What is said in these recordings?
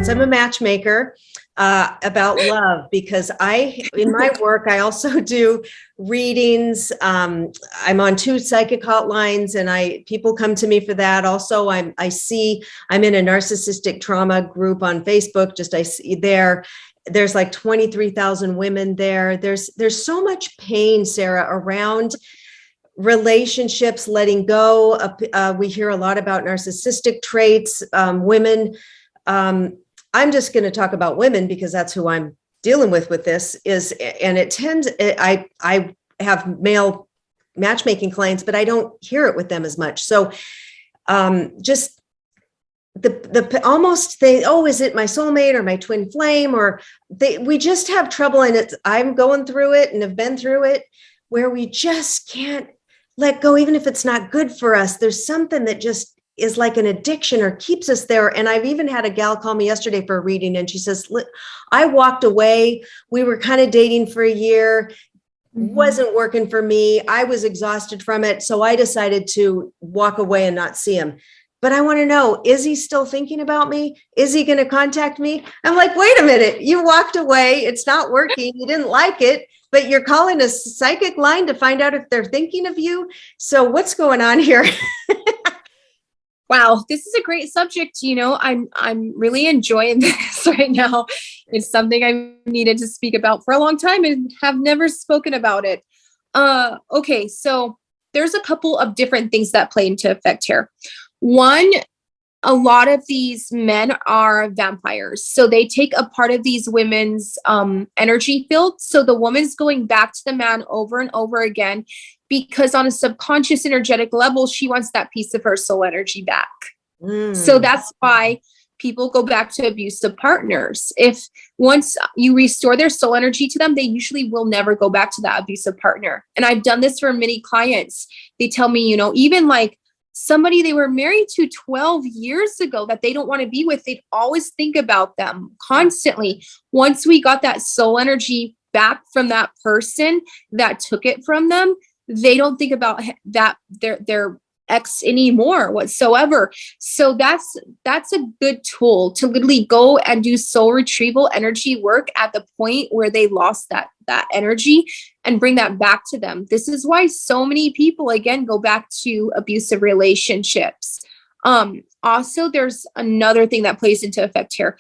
Martenson. I'm a matchmaker about love, because in my work, I also do readings. I'm on 2 psychic hotlines, and people come to me for that. Also, I'm in a narcissistic trauma group on Facebook. I see there's like 23,000 women there. There's so much pain, Sarah, around relationships, letting go. We hear a lot about narcissistic traits, women. I'm just going to talk about women because that's who I'm dealing with this I have male matchmaking clients, but I don't hear it with them as much. So, just is it my soulmate or my twin flame, we just have trouble. And I'm going through it and have been through it, where we just can't let go, even if it's not good for us. There's something that just is like an addiction or keeps us there. And I've even had a gal call me yesterday for a reading, and she says, I walked away. We were kind of dating for a year. Wasn't working for me. I was exhausted from it. So I decided to walk away and not see him. But I want to know, is he still thinking about me? Is he going to contact me? I'm like, wait a minute, you walked away. It's not working. You didn't like it, but you're calling a psychic line to find out if they're thinking of you. So what's going on here? Wow, this is a great subject. I'm really enjoying this right now. It's something I needed to speak about for a long time and have never spoken about it. Okay, so there's a couple of different things that play into effect here. One, a lot of these men are vampires. So they take a part of these women's energy field. So the woman's going back to the man over and over again, because on a subconscious energetic level, she wants that piece of her soul energy back. So that's why people go back to abusive partners. If once you restore their soul energy to them, they usually will never go back to that abusive partner. And I've done this for many clients. They tell me, even like somebody they were married to 12 years ago that they don't want to be with, they'd always think about them constantly. Once we got that soul energy back from that person that took it from them, they don't think about that their ex anymore whatsoever. So that's a good tool to literally go and do soul retrieval energy work at the point where they lost that energy and bring that back to them. This is why so many people, again, go back to abusive relationships. Also, there's another thing that plays into effect here.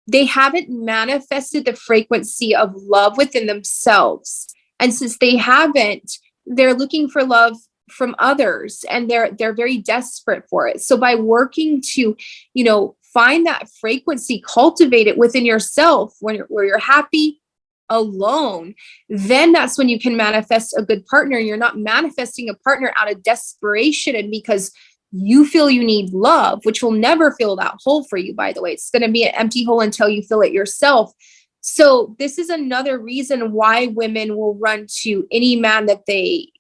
They haven't manifested the frequency of love within themselves. And since they haven't, they're looking for love from others, and they're very desperate for it. So by working to, find that frequency, cultivate it within yourself where you're happy alone, then that's when you can manifest a good partner. You're not manifesting a partner out of desperation and because you feel you need love, which will never fill that hole for you, by the way. It's going to be an empty hole until you fill it yourself. So this is another reason why women will run to any man that they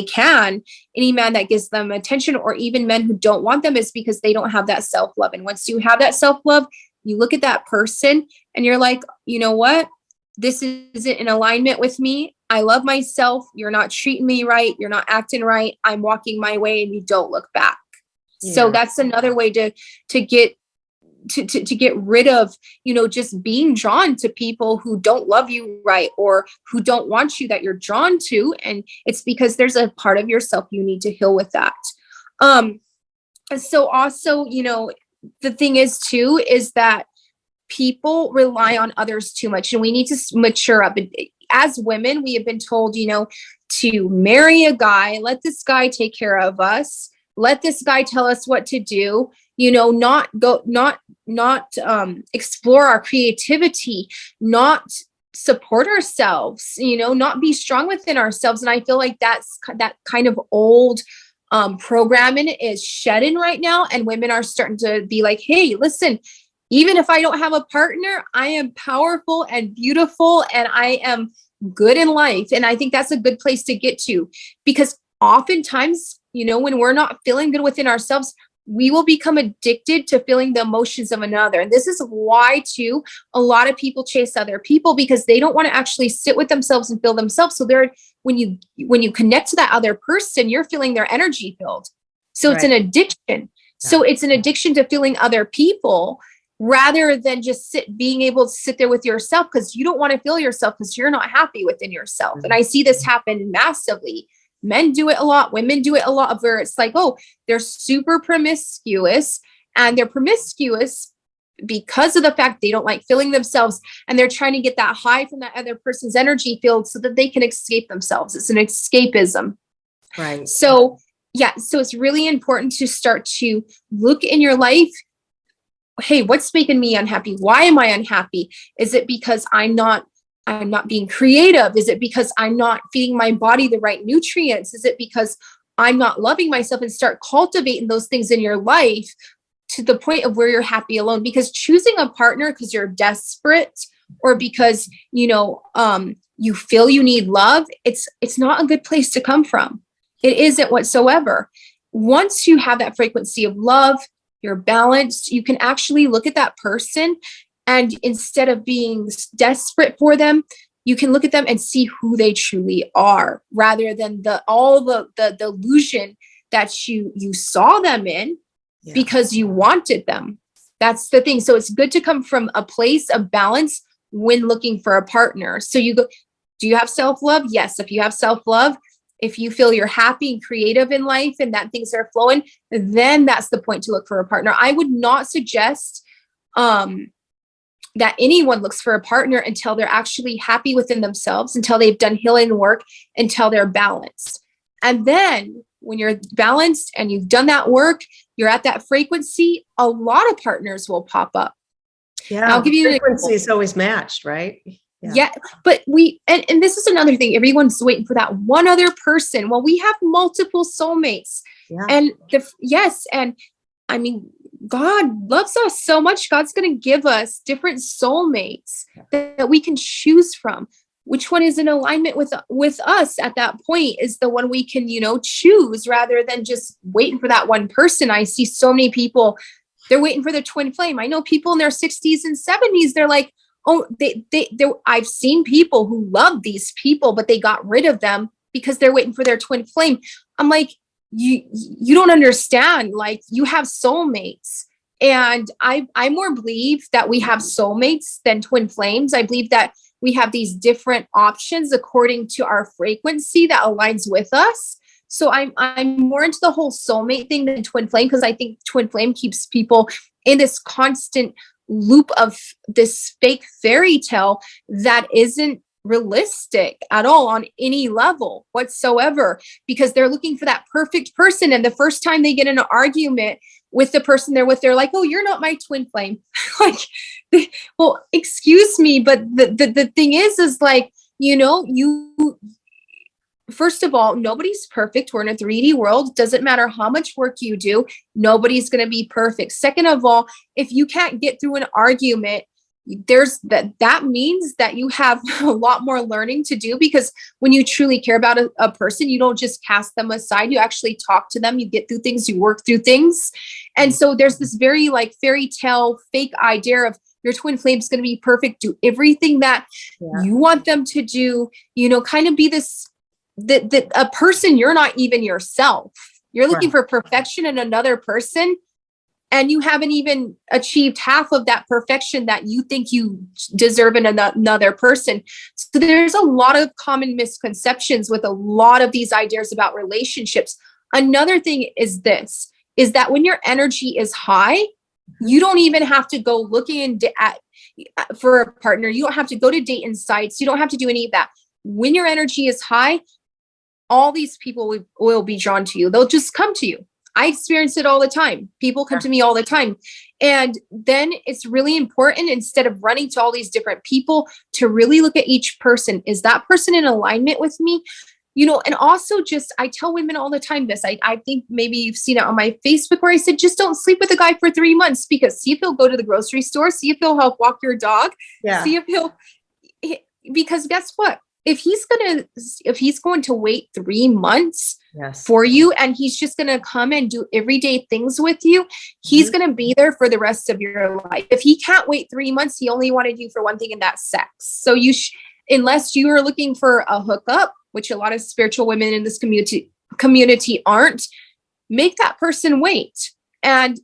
can, any man that gives them attention, or even men who don't want them, is because they don't have that self-love. And once you have that self-love, you look at that person and you're like, you know what? This isn't in alignment with me. I love myself. You're not treating me right. You're not acting right. I'm walking my way, and you don't look back. Yeah. So that's another way to get rid of, just being drawn to people who don't love you right, or who don't want you, that you're drawn to. And it's because there's a part of yourself you need to heal with that. So also, the thing is too, is that people rely on others too much, and we need to mature up. As women, we have been told, to marry a guy, let this guy take care of us, let this guy tell us what to do, not explore our creativity, not support ourselves, not be strong within ourselves. And I feel like that kind of old programming is shedding right now. And women are starting to be like, hey, listen, even if I don't have a partner, I am powerful and beautiful, and I am good in life. And I think that's a good place to get to, because oftentimes, when we're not feeling good within ourselves, we will become addicted to feeling the emotions of another. And this is why too, a lot of people chase other people, because they don't want to actually sit with themselves and feel themselves. So when you connect to that other person, you're feeling their energy filled. So It's an addiction. So it's an addiction to feeling other people. rather than just being able to sit there with yourself, because you don't want to feel yourself because you're not happy within yourself. And I see this happen massively. Men do it a lot. Women do it a lot, where it's like, oh, they're super promiscuous, and they're promiscuous because of the fact they don't like feeling themselves, and they're trying to get that high from that other person's energy field so that they can escape themselves. It's an escapism. Right. So yeah, so it's really important to start to look in your life. Hey, what's making me unhappy? Why am I unhappy? Is it because I'm not being creative? Is it because I'm not feeding my body the right nutrients? Is it because I'm not loving myself? And start cultivating those things in your life to the point of where you're happy alone. Because choosing a partner because you're desperate, or because, you feel you need love, it's not a good place to come from. It isn't whatsoever. Once you have that frequency of love, you're balanced, you can actually look at that person, and instead of being desperate for them, you can look at them and see who they truly are, rather than the illusion that you saw them in because you wanted them. That's the thing. So it's good to come from a place of balance when looking for a partner. So you go, do you have self-love? Yes. If you have self-love, if you feel you're happy and creative in life and that things are flowing, then that's the point to look for a partner. I would not suggest that anyone looks for a partner until they're actually happy within themselves, until they've done healing work, until they're balanced. And then when you're balanced and you've done that work, you're at that frequency, a lot of partners will pop up. Yeah. I'll give you frequency is always matched, right? Yeah. But and this is another thing. Everyone's waiting for that one other person. Well, we have multiple soulmates. Yeah. And and I mean, God loves us so much. God's going to give us different soulmates that we can choose from. Which one is in alignment with us at that point is the one we can, choose, rather than just waiting for that one person. I see so many people, they're waiting for their twin flame. I know people in their 60s and 70s, they're like, oh, I've seen people who love these people, but they got rid of them because they're waiting for their twin flame. I'm like, you don't understand. Like, you have soulmates. And I more believe that we have soulmates than twin flames. I believe that we have these different options according to our frequency that aligns with us. So I'm more into the whole soulmate thing than twin flame, because I think twin flame keeps people in this constant loop of this fake fairy tale that isn't realistic at all on any level whatsoever, because they're looking for that perfect person. And the first time they get in an argument with the person they're with, they're like, oh, you're not my twin flame. Like, well, excuse me. But the thing is like, first of all, nobody's perfect. We're in a 3D world. Doesn't matter how much work you do. Nobody's going to be perfect. Second of all, if you can't get through an argument, that means that you have a lot more learning to do, because when you truly care about a person, you don't just cast them aside. You actually talk to them, you get through things, you work through things. And so there's this very like fairy tale fake idea of your twin flame is going to be perfect, do everything that you want them to do, kind of be this, that a person you're not even yourself. You're looking for perfection in another person, and you haven't even achieved half of that perfection that you think you deserve in another person. So there's a lot of common misconceptions with a lot of these ideas about relationships. Another thing is that when your energy is high, you don't even have to go looking for a partner. You don't have to go to dating sites. You don't have to do any of that. When your energy is high, all these people will be drawn to you. They'll just come to you. I experience it all the time. People come to me all the time. And then it's really important, instead of running to all these different people, to really look at each person. Is that person in alignment with me? And also I tell women all the time this, I think maybe you've seen it on my Facebook, where I said, just don't sleep with a guy for 3 months, because see if he'll go to the grocery store, see if he'll help walk your dog, see if because guess what? If he's going to wait 3 months for you, and he's just going to come and do everyday things with you, he's going to be there for the rest of your life. If he can't wait 3 months, he only wanted you for one thing, and that's sex. So unless you are looking for a hookup, which a lot of spiritual women in this community aren't, make that person wait. And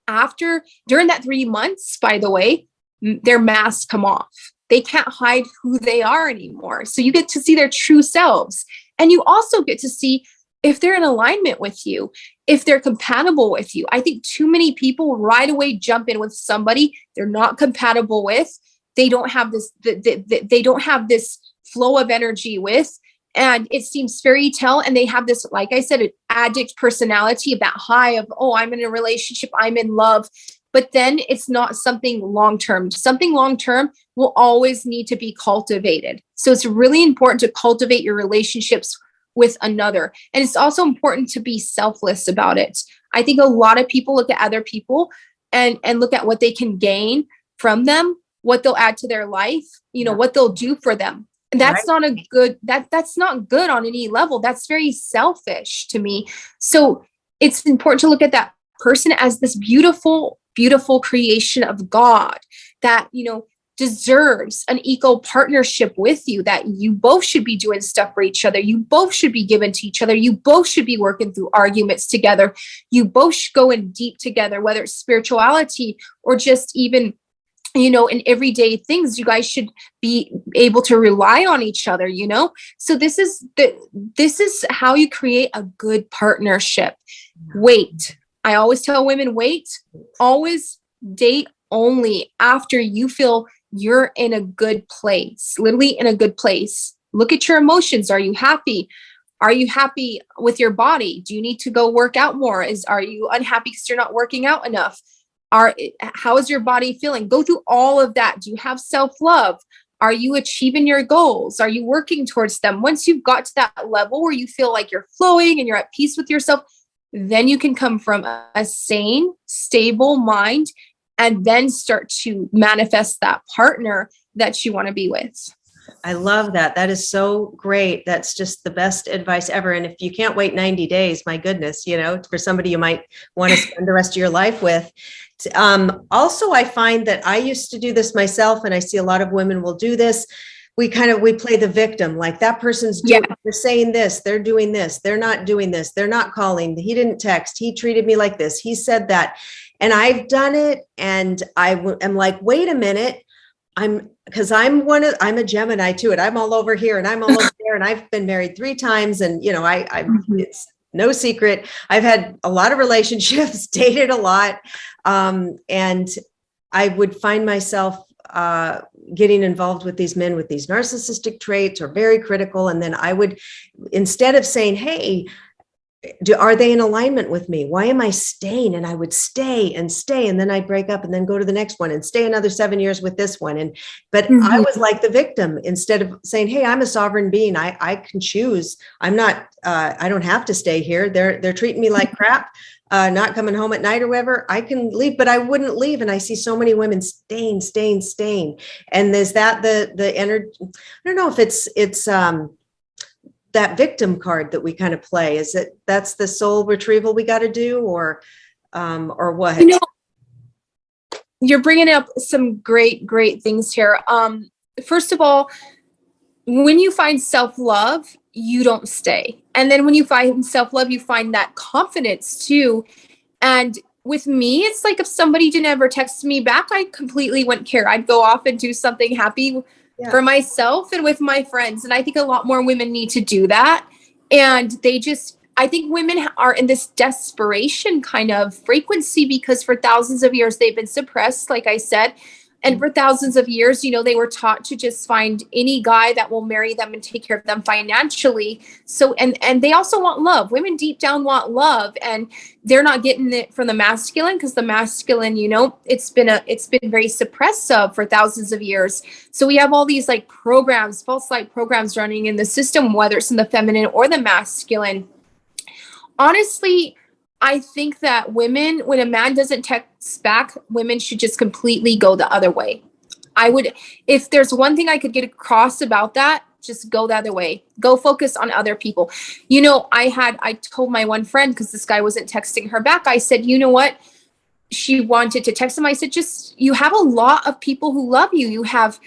during that 3 months, by the way, their masks come off. They can't hide who they are anymore. So you get to see their true selves. And you also get to see if they're in alignment with you, if they're compatible with you. I think too many people right away jump in with somebody they're not compatible with. They don't have this, they don't have this flow of energy with, and it seems fairy tale. And they have this, like I said, an addict personality, that high of, oh, I'm in a relationship, I'm in love. But then it's not something long-term. Something long-term will always need to be cultivated. So it's really important to cultivate your relationships with another. And it's also important to be selfless about it. I think a lot of people look at other people and look at what they can gain from them, what they'll add to their life, what they'll do for them. And that's not a good, that's not good on any level. That's very selfish to me. So it's important to look at that person as this beautiful, beautiful creation of God that, deserves an equal partnership with you, that you both should be doing stuff for each other. You both should be given to each other. You both should be working through arguments together. You both should go in deep together, whether it's spirituality or just even, in everyday things. You guys should be able to rely on each other, So this is how you create a good partnership. Wait. I always tell women, wait, always date only after you feel you're in a good place, literally in a good place. Look at your emotions. Are you happy? Are you happy with your body? Do you need to go work out more? Are you unhappy because you're not working out enough? How is your body feeling? Go through all of that. Do you have self-love? Are you achieving your goals? Are you working towards them? Once you've got to that level where you feel like you're flowing and you're at peace with yourself, then you can come from a sane, stable mind and then start to manifest that partner that you want to be with. I love that. That is so great. That's just the best advice ever. And if you can't wait 90 days, my goodness, for somebody you might want to spend the rest of your life with. Also, I find that I used to do this myself, and I see a lot of women will do this. We play the victim, like that person's doing, they're saying this, they're doing this, they're not doing this, they're not calling, he didn't text, he treated me like this, he said that. And I've done it. And am like, wait a minute, I'm a Gemini too. And I'm all over here and I'm all over there. And I've been married 3 times. And, it's no secret. I've had a lot of relationships, dated a lot. And I would find myself getting involved with these men with these narcissistic traits or very critical. And then I would, instead of saying, hey, are they in alignment with me? Why am I staying? And I would stay and stay. And then I'd break up and then go to the next one and stay another 7 years with this one. But I was like the victim, instead of saying, hey, I'm a sovereign being. I can choose. I'm not, I don't have to stay here. They're treating me like crap. Not coming home at night or whatever. I can leave, but I wouldn't leave. And I see so many women staying. And is that the energy? I don't know if it's that victim card that we kind of play. Is it, that's the soul retrieval we got to do, or what? You're bringing up some great things here. First of all, when you find self-love, you don't stay. And then when you find self-love, you find that confidence too. And with me, it's like if somebody didn't ever text me back, I completely wouldn't care. I'd go off and do something happy for myself and with my friends. And I think a lot more women need to do that. And I think women are in this desperation kind of frequency because for thousands of years, they've been suppressed, like I said. And for thousands of years, they were taught to just find any guy that will marry them and take care of them financially. So, and they also want love. Women deep down want love, and they're not getting it from the masculine because the masculine, it's been very suppressive for thousands of years. So we have all these like programs, false light programs running in the system, whether it's in the feminine or the masculine. Honestly, I think that women, when a man doesn't text back, women should just completely go the other way. If there's one thing I could get across about that, just go the other way. Go focus on other people. I told my one friend, because this guy wasn't texting her back, I said, you know what? She wanted to text him. I said, you have a lot of people who love you. You have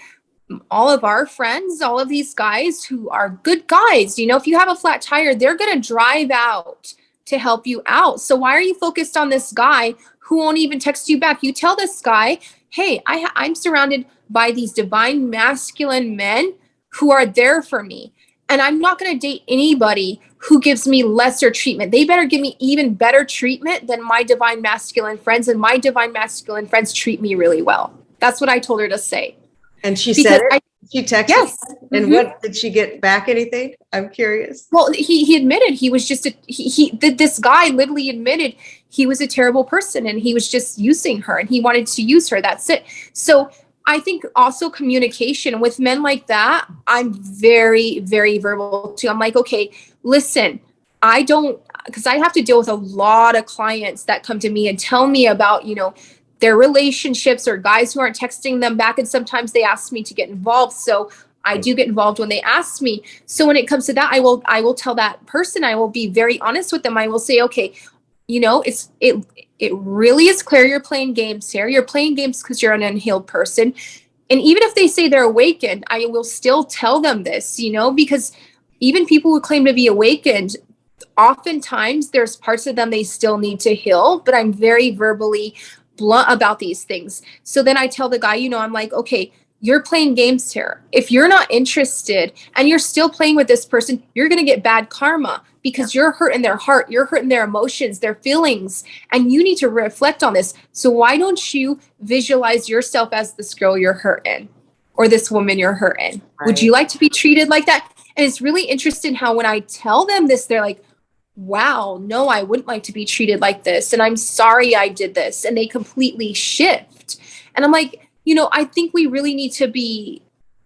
all of our friends, all of these guys who are good guys. If you have a flat tire, they're going to drive out to help you out. So why are you focused on this guy who won't even text you back? You tell this guy, hey, I'm surrounded by these divine masculine men who are there for me. And I'm not going to date anybody who gives me lesser treatment. They better give me even better treatment than my divine masculine friends. And my divine masculine friends treat me really well. That's what I told her to say. And she said it? She texted? Yes. And what, did she get back anything? I'm curious. Well, he admitted he was just, this guy literally admitted he was a terrible person and he was just using her and he wanted to use her. That's it. So I think also communication with men like that, I'm very, very verbal too. I'm like, okay, listen, because I have to deal with a lot of clients that come to me and tell me about, their relationships or guys who aren't texting them back. And sometimes they ask me to get involved. So I do get involved when they ask me. So when it comes to that, I will tell that person, I will be very honest with them. I will say, okay, it really is clear you're playing games here. You're playing games because you're an unhealed person. And even if they say they're awakened, I will still tell them this, because even people who claim to be awakened, oftentimes there's parts of them they still need to heal, but I'm very verbally blunt about these things. So then I tell the guy, I'm like, okay, you're playing games here. If you're not interested and you're still playing with this person, you're going to get bad karma because you're hurting their heart. You're hurting their emotions, their feelings, and you need to reflect on this. So why don't you visualize yourself as this girl you're hurting or this woman you're hurting? Right. Would you like to be treated like that? And it's really interesting how when I tell them this, they're like, wow, no, I wouldn't like to be treated like this. And I'm sorry I did this. And they completely shift. And I'm like, I think we really need to be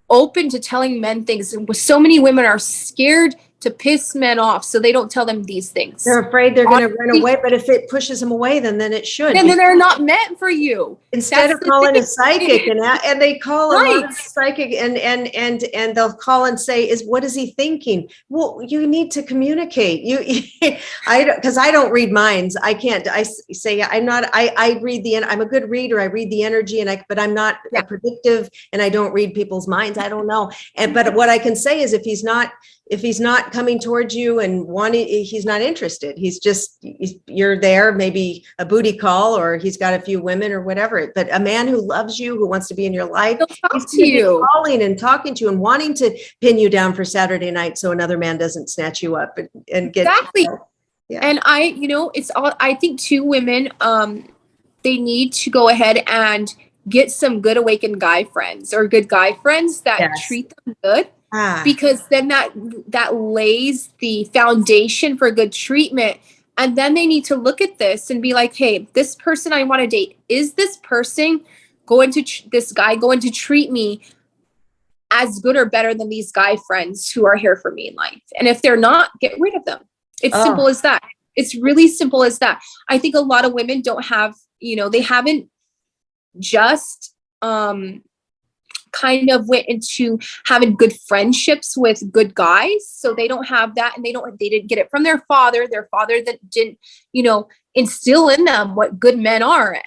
open to telling men things. And so many women are scared to piss men off, so they don't tell them these things. They're afraid they're going to run away, but if it pushes them away, then it should. And then they're not meant for you. Instead of calling a psychic and they call a lot of psychic and they'll call and say, what is he thinking? Well, you need to communicate. Because I don't read minds. I can't. I say I'm not. I read I'm a good reader. I read the energy, but I'm not predictive, and I don't read people's minds. I don't know. But what I can say is if he's not coming towards you and he's not interested. You're there, maybe a booty call, or he's got a few women or whatever. But a man who loves you, who wants to be in your life, he's calling and talking to you and wanting to pin you down for Saturday night so another man doesn't snatch you up and get exactly. Yeah. And it's all. I think too, women, they need to go ahead and get some good awakened guy friends or good guy friends that treat them good. Because then that lays the foundation for good treatment. And then they need to look at this and be like, hey, this person I want to date, is this person this guy going to treat me as good or better than these guy friends who are here for me in life? And if they're not, get rid of them. It's simple as that. It's really simple as that. I think a lot of women don't have, they haven't just, kind of went into having good friendships with good guys. So they don't have that, and they didn't get it from their father that didn't, instill in them what good men are.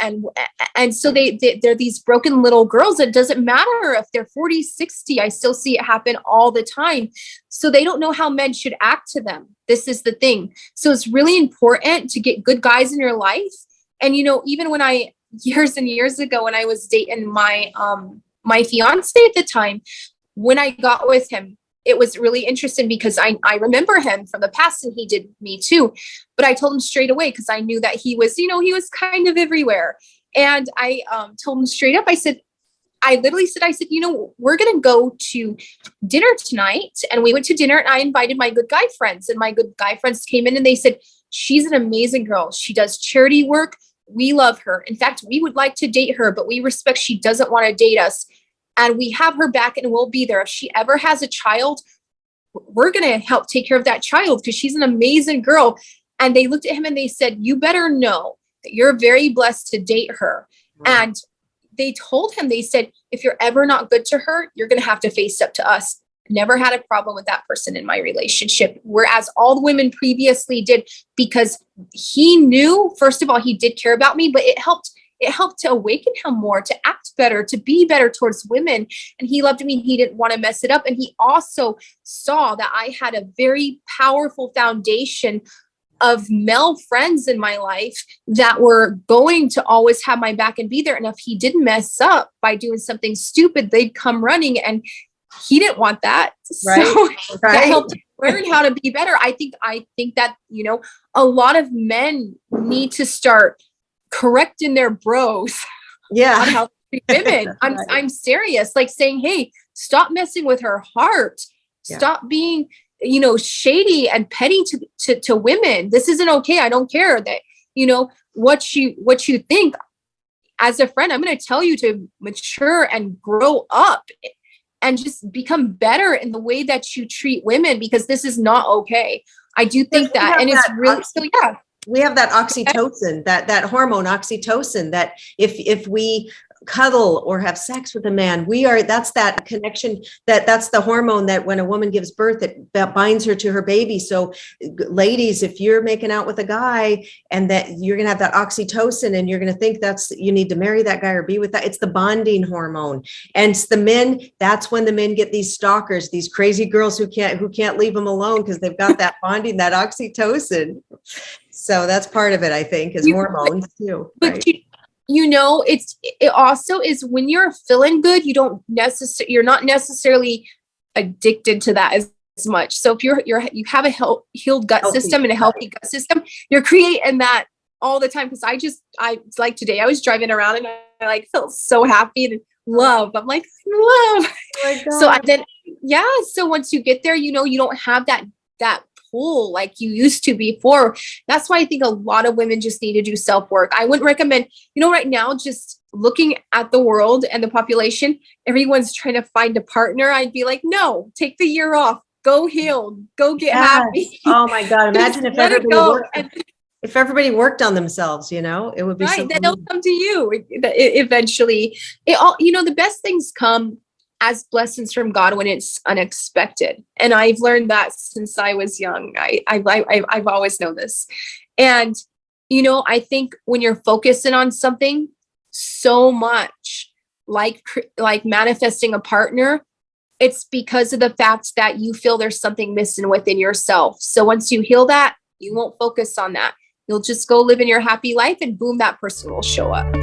And so they're these broken little girls. It doesn't matter if they're 40, 60. I still see it happen all the time. So they don't know how men should act to them. This is the thing. So it's really important to get good guys in your life. And, even when years and years ago, when I was dating my fiance at the time, when I got with him, it was really interesting because I remember him from the past and he did me too. But I told him straight away because I knew that he was, he was kind of everywhere. And I told him straight up, I literally said, we're going to go to dinner tonight. And we went to dinner and I invited my good guy friends, and my good guy friends came in and they said, she's an amazing girl. She does charity work. We love her. In fact, we would like to date her, but we respect she doesn't want to date us. And we have her back and we'll be there. If she ever has a child, we're going to help take care of that child because she's an amazing girl. And they looked at him and they said, you better know that you're very blessed to date her. Mm-hmm. And they told him, they said, if you're ever not good to her, you're going to have to face up to us. Never had a problem with that person in my relationship, whereas all the women previously did, because he knew, first of all, he did care about me, but it helped to awaken him more, to act better, to be better towards women. And he loved me. He didn't want to mess it up. And he also saw that I had a very powerful foundation of male friends in my life that were going to always have my back and be there. And if he didn't mess up by doing something stupid, they'd come running, and he didn't want that. Right. So Right. that helped him learn how to be better. I think that, a lot of men need to start correcting their bros Yeah. on how to treat women. I'm serious. Like saying, hey, stop messing with her heart. Yeah. Stop being, shady and petty to women. This isn't okay. I don't care that, what you think. As a friend, I'm going to tell you to mature and grow up and just become better in the way that you treat women, because this is not okay. I do think that. And it's really, yeah. We have that oxytocin, that hormone oxytocin, that if we cuddle or have sex with a man, that's that connection, that's the hormone that when a woman gives birth, that binds her to her baby. So ladies, if you're making out with a guy and that you're going to have that oxytocin and you're going to think you need to marry that guy or be with that, it's the bonding hormone. And it's the men, that's when the men get these stalkers, these crazy girls who can't leave them alone because they've got that bonding, that oxytocin. So that's part of it, I think, is hormones too. Right? But it also is when you're feeling good, you're not necessarily addicted to that as much. So if you have a healed gut system and a healthy gut system, you're creating that all the time. Because I like today, I was driving around and I like felt so happy and love. I'm like, love. Oh my God. So once you get there, you don't have that pull like you used to before. That's why I think a lot of women just need to do self-work. I wouldn't recommend, right now, just looking at the world and the population, everyone's trying to find a partner. I'd be like, no, take the year off, go heal, go get happy. Oh my God. Imagine if everybody worked on themselves, it would be right. Then it'll come to you eventually. The best things come as blessings from God when it's unexpected. And I've learned that since I was young. I've always known this. And, I think when you're focusing on something so much, like manifesting a partner, it's because of the fact that you feel there's something missing within yourself. So once you heal that, you won't focus on that. You'll just go live in your happy life and boom, that person will show up.